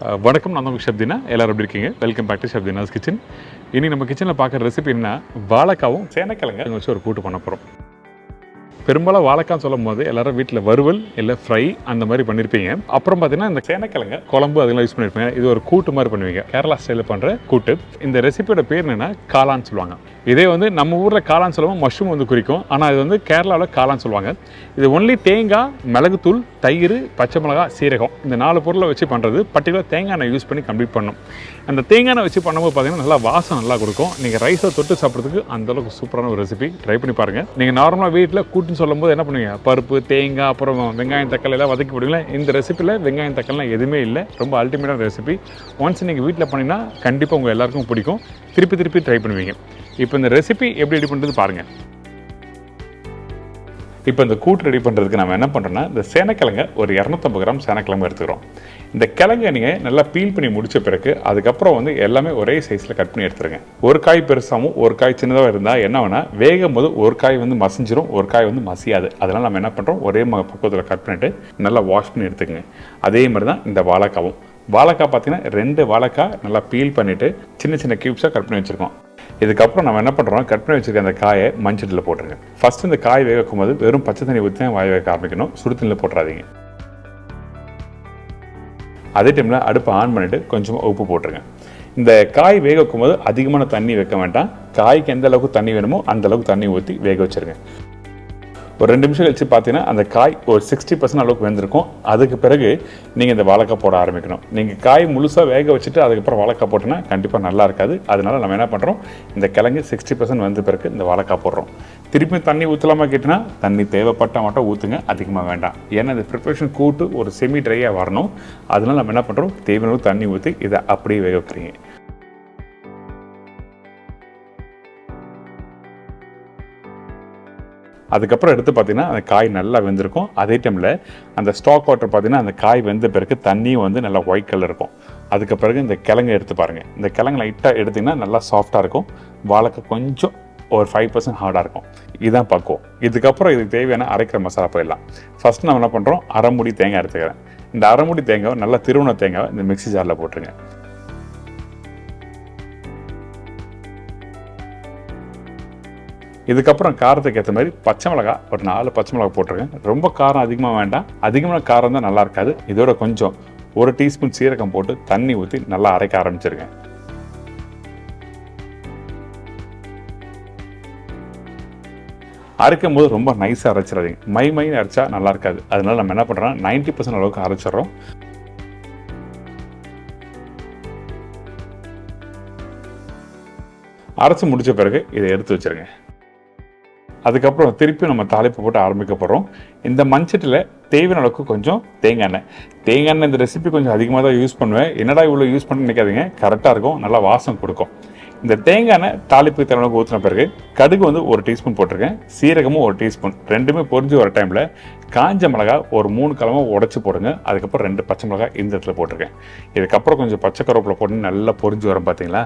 வணக்கம், நான் உங்கள் ஷப்தினா. எல்லோரும் எப்படி இருக்கீங்க? Welcome back to Shabdina's kitchen. இனி நம்ம கிச்சனில் பார்க்குற ரெசிபி என்ன, வாழைக்காவும் சேனக்கிழங்கு வச்சு ஒரு கூட்டு பண்ண போகிறோம். பெரும்பாலும் வாழைக்கான்னு சொல்லும் போது எல்லாரும் வீட்டில் வறுவல் இல்லை ஃப்ரை அந்த மாதிரி பண்ணியிருப்பீங்க. அப்புறம் பார்த்தீங்கன்னா இந்த சேனக்கிழங்கு குழம்பு அதெல்லாம் யூஸ் பண்ணியிருப்பீங்க. இது ஒரு கூட்டு மாதிரி பண்ணுவீங்க, கேரளா ஸ்டைலில் பண்ணுற கூட்டு. இந்த ரெசிபியோட பேர் என்னென்னா காளான்னு சொல்லுவாங்க. இதே வந்து நம்ம ஊரில் காளான்னு சொல்லுவோம், மஷ்ரூம் வந்து குறிக்கும். ஆனால் இது வந்து கேரளாவில் காளான்னு சொல்லுவாங்க. இது ஒன்லி தேங்காய், மிளகுத்தூள், தயிர், பச்சை மிளகா, சீரகம் இந்த 4 பொருளை வச்சு பண்ணுறது. பர்டிகுலர் தேங்காய் எண்ணெய் யூஸ் பண்ணி கம்ப்ளீட் பண்ணணும். அந்த தேங்காய் எண்ணெய் வச்சு பண்ணும்போது பார்த்தீங்கன்னா நல்லா வாசம் நல்லா கொடுக்கும். நீங்கள் ரைஸை தொட்டு சாப்பிட்றதுக்கு அந்தளவுக்கு சூப்பரான ஒரு ரெசிபி. ட்ரை பண்ணி பாருங்கள். நீங்கள் நார்மலாக வீட்டில் கூட்டுன்னு சொல்லும்போது என்ன பண்ணுவீங்க, பருப்பு, தேங்காய், அப்புறம் வெங்காயம், தக்காளி எல்லாம் வதக்கி போடுவீங்களா. இந்த ரெசிப்பியில் வெங்காயம், தக்காளிலாம் எதுவுமே இல்லை. ரொம்ப அல்டிமேட்டான ரெசிபி. ஒன்ஸ் நீங்கள் வீட்டில் பண்ணிங்கன்னா கண்டிப்பாக உங்கள் எல்லாருக்கும் பிடிக்கும். திருப்பி ட்ரை பண்ணுவீங்க. இப்போ இந்த ரெசிபி எப்படி ரெடி பண்ணுறது பாருங்கள். இப்போ இந்த கூட்டு ரெடி பண்ணுறதுக்கு நம்ம என்ன பண்ணுறோன்னா, இந்த சேனக்கிழங்கை ஒரு 250 கிராம் சேனக்கிழங்கு எடுத்துக்கிறோம். இந்த கிழங்கை நீங்கள் நல்லா பீல் பண்ணி முடித்த பிறகு அதுக்கப்புறம் வந்து எல்லாமே ஒரே சைஸில் கட் பண்ணி எடுத்துருங்க. ஒரு காய் பெருசாகவும் ஒரு காய் சின்னதாக இருந்தால் என்ன வேணால் வேகும் போது ஒரு காய் வந்து மசிஞ்சிரும், ஒரு காய் வந்து மசியாது. அதனால் நம்ம என்ன பண்ணுறோம், ஒரே பக்குவத்தில் கட் பண்ணிவிட்டு நல்லா வாஷ் பண்ணி எடுத்துக்கங்க. அதே மாதிரி தான் இந்த வாழைக்காவும். வாழைக்காய் பார்த்தீங்கன்னா 2 வாழைக்காய் நல்லா பீல் பண்ணிவிட்டு சின்ன சின்ன க்யூப்ஸாக கட் பண்ணி வச்சுருக்கோம். இதுக்கப்புறம் நம்ம என்ன பண்ணுறோம், கட் பண்ணி வச்சுருக்க அந்த காயை மஞ்சட்டில் போட்டுருங்க. ஃபஸ்ட்டு இந்த காய் வேக வைக்கும்போது வெறும் பச்சை தண்ணி ஊற்றி தான் வாய் வைக்க ஆரம்பிக்கணும். சுடு தண்ணியில் போட்டுறாதீங்க. அதே டைமில் அடுப்பை ஆன் பண்ணிவிட்டு கொஞ்சமாக உப்பு போட்டுருங்க. இந்த காய் வேக வைக்கும்போது அதிகமான தண்ணி வைக்க வேண்டாம். காய்க்கு எந்த அளவுக்கு தண்ணி வேணுமோ அந்த அளவுக்கு தண்ணி ஊற்றி வேக வச்சுருங்க. ஒரு 2 நிமிஷம் கழிச்சு பார்த்தீங்கன்னா அந்த காய் ஒரு 60% அளவுக்கு வெந்திருக்கும். அதுக்கு பிறகு நீங்கள் இந்த வாழைக்காய் போட ஆரம்பிக்கணும். நீங்கள் காய் முழுசாக வேக வச்சுட்டு அதுக்கப்புறம் வாழைக்காய் போட்டோன்னா கண்டிப்பாக நல்லா இருக்காது. அதனால் நம்ம என்ன பண்ணுறோம், இந்த கிழங்கு 60% வெந்த பிறகு இந்த வாழைக்காய் போடுறோம். திருப்பி தண்ணி ஊற்றலாமா கேட்டினா தண்ணி தேவைப்பட்டால் மட்டும் ஊற்றுங்க, அதிகமாக வேண்டாம். ஏன்னா இந்த ப்ரிப்பரேஷன் கூட்டு ஒரு செமி ட்ரையாக வரணும். அதனால நம்ம என்ன பண்ணுறோம், தேவையான தண்ணி ஊற்றி இதை அப்படியே வேக வைக்கிறீங்க. அதுக்கப்புறம் எடுத்து பார்த்தீங்கன்னா அந்த காய் நல்லா வெந்திருக்கும். அதே டைமில் அந்த ஸ்டாக் வாட்டர் பார்த்தீங்கன்னா அந்த காய் வெந்த பிறகு தண்ணியும் வந்து நல்லா ஒயிட் கலர் இருக்கும். அதுக்கு பிறகு இந்த கிழங்கு எடுத்து பாருங்கள். இந்த கிழங்கு லைட்டாக எடுத்திங்கன்னா நல்லா சாஃப்டாக இருக்கும். வாழைக்காய் கொஞ்சம் ஒரு 5% ஹார்டாக இருக்கும். இதுதான் பக்குவம். இதுக்கப்புறம் இதுக்கு தேவையான அரைக்கிற மசாலா போயிடலாம். ஃபஸ்ட் நம்ம என்ன பண்ணுறோம், அரை மூடி தேங்காய் எடுத்துக்கிறேன். இந்த அரை மூடி தேங்காவை நல்லா திருவண்ண தேங்காவை இந்த மிக்ஸி ஜாரில் போட்டுருங்க. இதுக்கப்புறம் காரத்துக்கு ஏற்ற மாதிரி பச்சை மிளகா ஒரு 4 பச்சை மிளகா போட்டிருக்கேன். ரொம்ப காரம் அதிகமாக வேண்டாம். அதிகமான காரம் தான் நல்லா இருக்காது. இதோட கொஞ்சம் 1 டீஸ்பூன் சீரகம் போட்டு தண்ணி ஊற்றி நல்லா அரைக்க ஆரம்பிச்சிருங்க. அரைக்கும் போது ரொம்ப நைஸாக அரைச்சிடாதீங்க. மைன்னு அரைச்சா நல்லா இருக்காது. அதனால நம்ம என்ன பண்ணுறோம், 90% அளவுக்கு அரைச்சிடறோம். அரைச்சி முடித்த பிறகு இதை எடுத்து வச்சுருங்க. அதுக்கப்புறம் திருப்பி நம்ம தாளிப்பு போட்டு ஆரம்பிக்க போகிறோம். இந்த மண்சட்டியில் தேவையான அளவுக்கு கொஞ்சம் தேங்காய் எண்ணெய். தேங்காய் எண்ணெய் இந்த ரெசிபி கொஞ்சம் அதிகமாக தான் யூஸ் பண்ணுவேன். என்னடா இவ்வளோ யூஸ் பண்ண நினைக்காதீங்க, கரெக்டாக இருக்கும், நல்லா வாசம் கொடுக்கும். இந்த தேங்காய் எண்ணெய் தாளிப்பு தேவையான அளவுக்கு ஊற்றின பிறகு கடுகு வந்து 1 டீஸ்பூன் போட்டிருக்கேன். சீரகமும் 1 டீஸ்பூன். ரெண்டுமே பொரிஞ்சு வர டைமில் காஞ்ச மிளகா ஒரு 3 கிழமை உடச்சி போடுங்க. அதுக்கப்புறம் 2 பச்சை மிளகா இந்த இடத்துல போட்டிருக்கேன். இதுக்கப்புறம் கொஞ்சம் பச்சை கருவேப்பிலை போட்டு நல்லா பொரிஞ்சு வரும் பார்த்தீங்களா.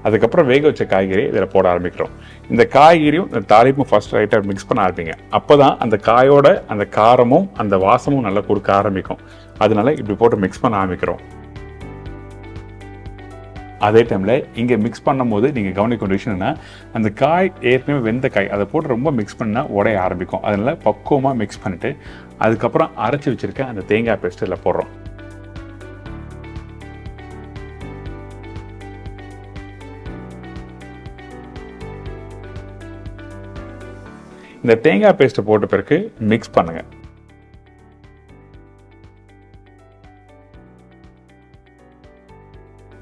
அதுக்கப்புறம் வேக வச்ச காய்கறி இதில் போட ஆரம்பிக்கிறோம். இந்த காய்கறியும் இந்த தாளிப்பும் ஃபர்ஸ்ட் ரைட்டாக மிக்ஸ் பண்ண ஆரம்பிங்க. அப்போ தான் அந்த காயோட அந்த காரமும் அந்த வாசமும் நல்லா கொடுக்க ஆரம்பிக்கும். அதனால இப்படி போட்டு மிக்ஸ் பண்ண ஆரம்பிக்கிறோம். அதே டைமில் இங்கே மிக்ஸ் பண்ணும் போது நீங்கள் கவனிக்க வேண்டிய விஷயம் என்ன, அந்த காய் ஏற்கனவே வெந்த காய் அதை போட்டு ரொம்ப மிக்ஸ் பண்ணால் உடைய ஆரம்பிக்கும். அதனால் பக்குவமாக மிக்ஸ் பண்ணிவிட்டு அதுக்கப்புறம் அரைச்சி வச்சுருக்க அந்த தேங்காய் பேஸ்ட் இதில் போடுறோம். இந்த தேங்காய் பேஸ்ட்டை போட்ட பிறகு மிக்ஸ் பண்ணுங்கள்.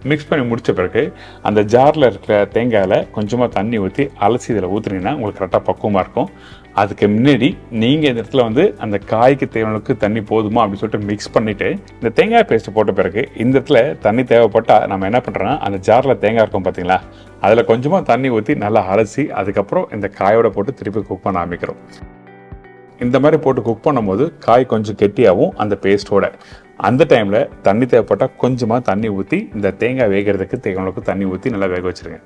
மிக்ஸ் பண்ணி முடித்த பிறகு அந்த ஜாரில் இருக்கிற தேங்காயில் கொஞ்சமாக தண்ணி ஊற்றி அலசி இதில் ஊற்றுனீங்கன்னா உங்களுக்கு கரெக்டாக பக்குவமாக இருக்கும். அதுக்கு முன்னாடி நீங்கள் இந்த இடத்துல வந்து அந்த காய்க்கு தேவையானக்கு தண்ணி போதுமா அப்படின்னு சொல்லிட்டு மிக்ஸ் பண்ணிவிட்டு இந்த தேங்காய் பேஸ்ட்டு போட்ட பிறகு இந்த இடத்துல தண்ணி தேவைப்பட்டால் நம்ம என்ன பண்ணுறோன்னா, அந்த ஜாரில் தேங்காய் இருக்கும் பார்த்தீங்களா, அதில் கொஞ்சமாக தண்ணி ஊற்றி நல்லா அலசி அதுக்கப்புறம் இந்த காயோட போட்டு திருப்பி குக் பண்ண ஆரம்பிக்கிறோம். இந்த மாதிரி போட்டு குக் பண்ணும்போது காய் கொஞ்சம் கெட்டியாகவும் அந்த பேஸ்ட்டோட அந்த டைமில் தண்ணி தேவைப்பட்டால் கொஞ்சமாக தண்ணி ஊற்றி இந்த தேங்காய் வேகிறதுக்கு தேவையான தண்ணி ஊற்றி நல்லா வேக வச்சுருங்க.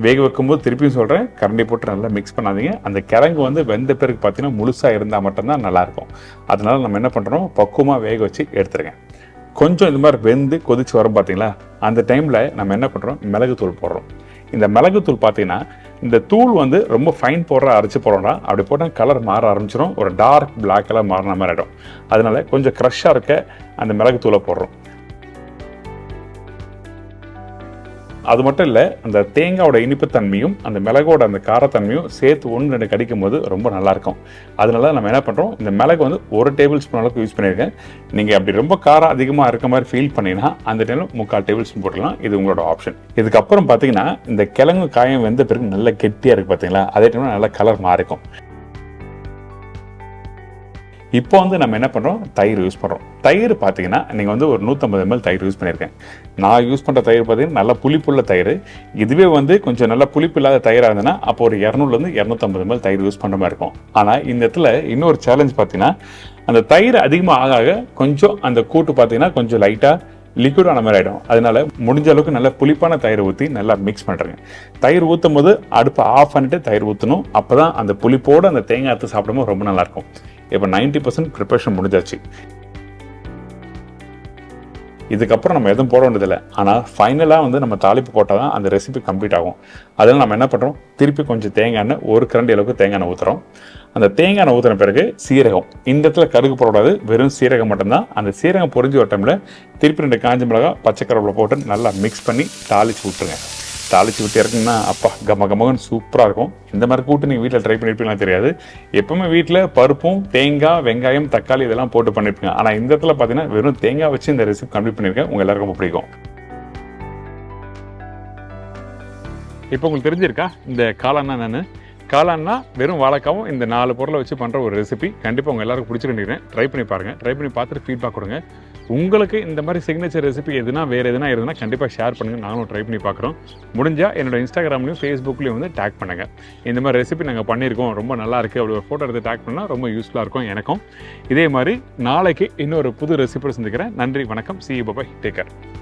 வேக வைக்கும்போது திருப்பியும் சொல்கிறேன், கரண்டி போட்டு நல்லா மிக்ஸ் பண்ணாதீங்க. அந்த கிழங்கு வந்து வெந்த பிறகு பார்த்தீங்கன்னா முழுசாக இருந்தால் மட்டும்தான் நல்லாயிருக்கும். அதனால் நம்ம என்ன பண்ணுறோம், பக்குவமாக வேக வச்சு எடுத்துருங்க. கொஞ்சம் இது மாதிரி வெந்து கொதிச்சு வரும் பார்த்தீங்களா, அந்த டைமில் நம்ம என்ன பண்ணுறோம், மிளகுத்தூள் போடுறோம். இந்த மிளகுத்தூள் பார்த்தீங்கன்னா இந்த தூள் வந்து ரொம்ப ஃபைன் பவுடராக அரைச்சி போடுறோம்னா அப்படி போட்டால் கலர் மாற ஆரம்பிச்சிடும், ஒரு டார்க் பிளாக் கலர் மாறின மாதிரி ஆகிடும். அதனால கொஞ்சம் க்ரஷ்ஷாக இருக்க அந்த மிளகுத்தூளை போடுறோம். அது மட்டும் இல்லை, அந்த தேங்காயோட இனிப்புத்தன்மையும் அந்த மிளகோட அந்த காரத்தன்மையும் சேர்த்து 1-2 கடிக்கும் போது ரொம்ப நல்லாயிருக்கும். அதனால நம்ம என்ன பண்ணுறோம், இந்த மிளகு வந்து 1 டேபிள் ஸ்பூன் அளவுக்கு யூஸ் பண்ணியிருக்கேன். நீங்கள் அப்படி ரொம்ப காரம் அதிகமாக இருக்க மாதிரி ஃபீல் பண்ணிங்கன்னா அந்த டைமில் 3/4 டேபிள் ஸ்பூன் போட்டுக்கலாம். இது உங்களோட ஆப்ஷன். இதுக்கப்புறம் பார்த்தீங்கன்னா இந்த கிழங்கு காயம் வெந்த பிறகு நல்ல கெட்டியாக இருக்குது பார்த்தீங்களா, அதே டைமில் நல்ல கலர் மாறிக்கும். இப்போ வந்து நம்ம என்ன பண்ணுறோம், தயிர் யூஸ் பண்ணுறோம். தயிர் பார்த்தீங்கன்னா நீங்கள் வந்து ஒரு 150 ml தயிர் யூஸ் பண்ணியிருக்கேன். நான் யூஸ் பண்ணுற தயிர் பார்த்தீங்கன்னா நல்லா புளிப்புள்ள தயிர். இதுவே வந்து கொஞ்சம் நல்லா புளிப்பு இல்லாத தயிராக இருந்ததுன்னா அப்போ ஒரு 200 250 ml தயிர் யூஸ் பண்ணுற மாதிரி இருக்கும். ஆனால் இந்த இடத்துல இன்னொரு சேலஞ்ச் பார்த்தீங்கன்னா, அந்த தயிர் அதிகமாக ஆக கொஞ்சம் அந்த கூட்டு பார்த்தீங்கன்னா கொஞ்சம் லைட்டாக லிக்விடான மாதிரி ஆகிடும். அதனால முடிஞ்ச அளவுக்கு நல்லா புளிப்பான தயிர் ஊற்றி நல்லா மிக்ஸ் பண்ணுறேங்க. தயிர் ஊற்றும் போது அடுப்பை ஆஃப் பண்ணிட்டு தயிர் ஊற்றணும். அப்போ தான் அந்த புளிப்போடு அந்த தேங்காய் எடுத்து சாப்பிடும்போது ரொம்ப நல்லாயிருக்கும். இப்போ 90% ப்ரிப்பரேஷன் முடிஞ்சாச்சு. இதுக்கப்புறம் நம்ம எதுவும் போட வேண்டியதில்லை. ஆனால் ஃபைனலாக வந்து நம்ம தாளிப்பு போட்டால் தான் அந்த ரெசிபி கம்ப்ளீட் ஆகும். அதனால் நம்ம என்ன பண்ணுறோம், திருப்பி கொஞ்சம் தேங்காய் எண்ணெய் 1 கரண்டி அளவுக்கு தேங்காய் எண்ணெய் ஊற்றுறோம். அந்த தேங்காய் எண்ணெய் ஊற்றின பிறகு சீரகம், இந்த இடத்துல கடுகு போடக்கூடாது, வெறும் சீரகம் மட்டும்தான். அந்த சீரகம் பொரிஞ்சு ஒரு டைமில் திருப்பி 2 காஞ்ச மிளகாய் பச்சை கருவேப்பிலை போட்டு நல்லா மிக்ஸ் பண்ணி தாளித்து விட்டுருங்க. தாளித்து விட்டு இறக்குங்கன்னா அப்பா கமகமகன்னு சூப்பராக இருக்கும். இந்த மாதிரி கூட்டு நீங்கள் வீட்டில் ட்ரை பண்ணியிருப்பீங்களா தெரியாது. எப்பவுமே வீட்டில் பருப்பும் தேங்காய் வெங்காயம் தக்காளி இதெல்லாம் போட்டு பண்ணியிருப்பீங்க. ஆனால் இந்த இடத்துல பார்த்தீங்கன்னா வெறும் தேங்காய் வச்சு இந்த ரெசிபி கம்ப்ளீட் பண்ணியிருக்கேன். உங்கள் எல்லாருக்கும் ரொம்ப பிடிக்கும். இப்போ உங்களுக்கு தெரிஞ்சிருக்கா இந்த காளான்னா என்னன்னு? காளான்னா வெறும் வாழைக்காவும் இந்த 4 பொருளை வச்சு பண்ணுற ஒரு ரெசிபி. கண்டிப்பாக உங்கள் எல்லாருக்கும் பிடிச்சிருக்கேன். ட்ரை பண்ணி பாருங்கள். ட்ரை பண்ணி பார்த்துட்டு ஃபீட்பேக் கொடுங்க. உங்களுக்கு இந்த மாதிரி சிக்னேச்சர் ரெசிபி எதுனா வேறு எதுனா இருந்ததுன்னா கண்டிப்பாக ஷேர் பண்ணுங்கள். நாங்களும் ட்ரை பண்ணி பார்க்குறோம். முடிஞ்சால் என்னோட இன்ஸ்டாகிராம்லையும் ஃபேஸ்புக்லேயும் வந்து டேக் பண்ணுங்கள். இந்த மாதிரி ரெசிபி நாங்கள் பண்ணியிருக்கோம், ரொம்ப நல்லா இருக்குது, அப்படி ஒரு ஃபோட்டோ எடுத்து டேக் பண்ணால் ரொம்ப யூஸ்ஃபுல்லாக இருக்கும் எனக்கும். இதே மாதிரி நாளைக்கு இன்னொரு புது ரெசிபி சந்திக்கிறேன். நன்றி, வணக்கம். See you, bye bye, take care.